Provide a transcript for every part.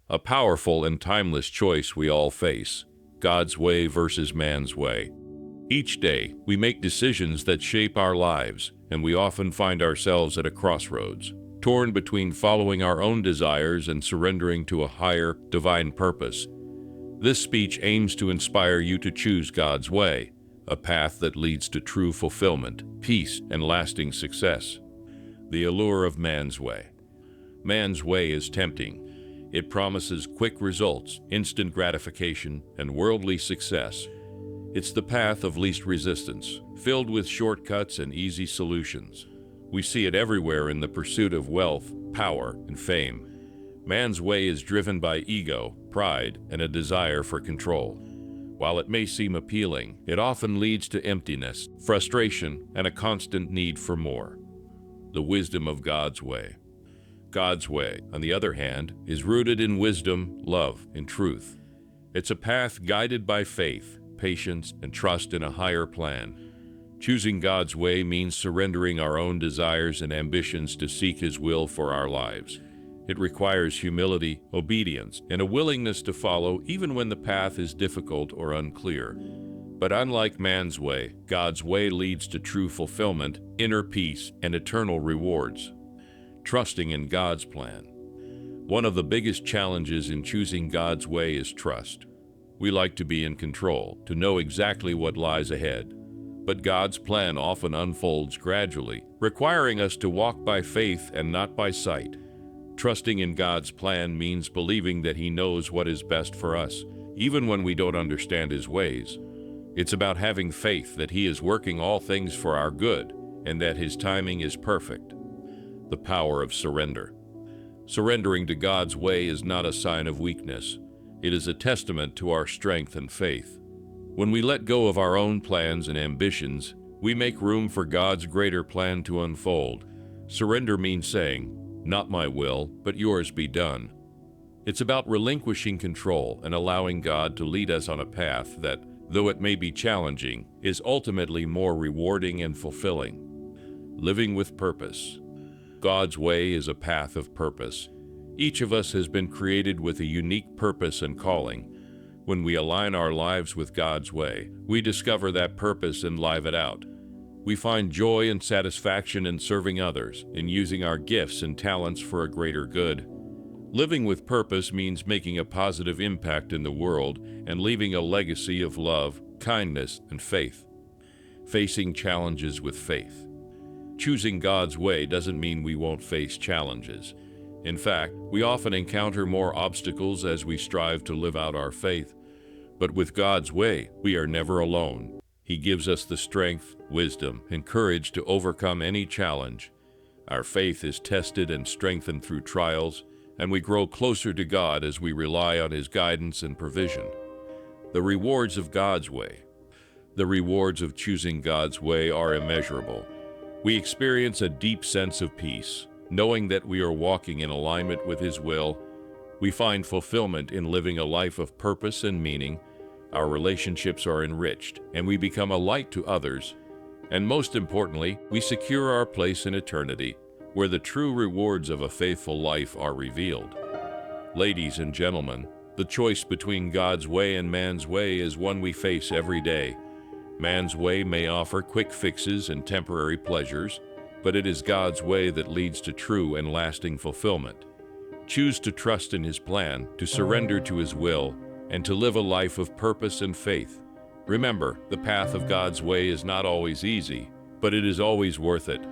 A powerful and timeless choice we all face: God's way versus man's way. Each day, we make decisions that shape our lives, and we often find ourselves at a crossroads, torn between following our own desires and surrendering to a higher, divine purpose. This speech aims to inspire you to choose God's way, a path that leads to true fulfillment, peace, and lasting success. The allure of man's way. Man's way is tempting. It promises quick results, instant gratification, and worldly success. It's the path of least resistance, filled with shortcuts and easy solutions. We see it everywhere in the pursuit of wealth, power, and fame. Man's way is driven by ego, pride, and a desire for control. While it may seem appealing, it often leads to emptiness, frustration, and a constant need for more. The wisdom of God's way. God's way, on the other hand, is rooted in wisdom, love, and truth. It's a path guided by faith, patience, and trust in a higher plan. Choosing God's way means surrendering our own desires and ambitions to seek His will for our lives. It requires humility, obedience, and a willingness to follow even when the path is difficult or unclear. But unlike man's way, God's way leads to true fulfillment, inner peace, and eternal rewards. Trusting in God's plan. One of the biggest challenges in choosing God's way is trust. We like to be in control, to know exactly what lies ahead. But God's plan often unfolds gradually, requiring us to walk by faith and not by sight. Trusting in God's plan means believing that He knows what is best for us, even when we don't understand His ways. It's about having faith that He is working all things for our good, and that His timing is perfect. The power of surrender. Surrendering to God's way is not a sign of weakness. It is a testament to our strength and faith. When we let go of our own plans and ambitions, we make room for God's greater plan to unfold. Surrender means saying, "Not my will, but yours be done." It's about relinquishing control and allowing God to lead us on a path that, though it may be challenging, is ultimately more rewarding and fulfilling. Living with purpose. God's way is a path of purpose. Each of us has been created with a unique purpose and calling. When we align our lives with God's way, we discover that purpose and live it out. We find joy and satisfaction in serving others, in using our gifts and talents for a greater good. Living with purpose means making a positive impact in the world and leaving a legacy of love, kindness, and faith. Facing challenges with faith. Choosing God's way doesn't mean we won't face challenges. In fact, we often encounter more obstacles as we strive to live out our faith. But with God's way, we are never alone. He gives us the strength, wisdom, and courage to overcome any challenge. Our faith is tested and strengthened through trials, and we grow closer to God as we rely on His guidance and provision. The rewards of God's way. The rewards of choosing God's way are immeasurable. We experience a deep sense of peace, knowing that we are walking in alignment with His will. We find fulfillment in living a life of purpose and meaning. Our relationships are enriched, and we become a light to others. And most importantly, we secure our place in eternity, where the true rewards of a faithful life are revealed. Ladies and gentlemen, the choice between God's way and man's way is one we face every day. Man's way may offer quick fixes and temporary pleasures, but it is God's way that leads to true and lasting fulfillment. Choose to trust in His plan, to surrender to His will, and to live a life of purpose and faith. Remember, the path of God's way is not always easy, but it is always worth it.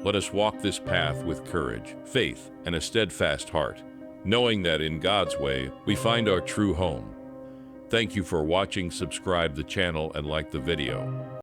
Let us walk this path with courage, faith, and a steadfast heart, knowing that in God's way, we find our true home. Thank you for watching. Subscribe the channel and like the video.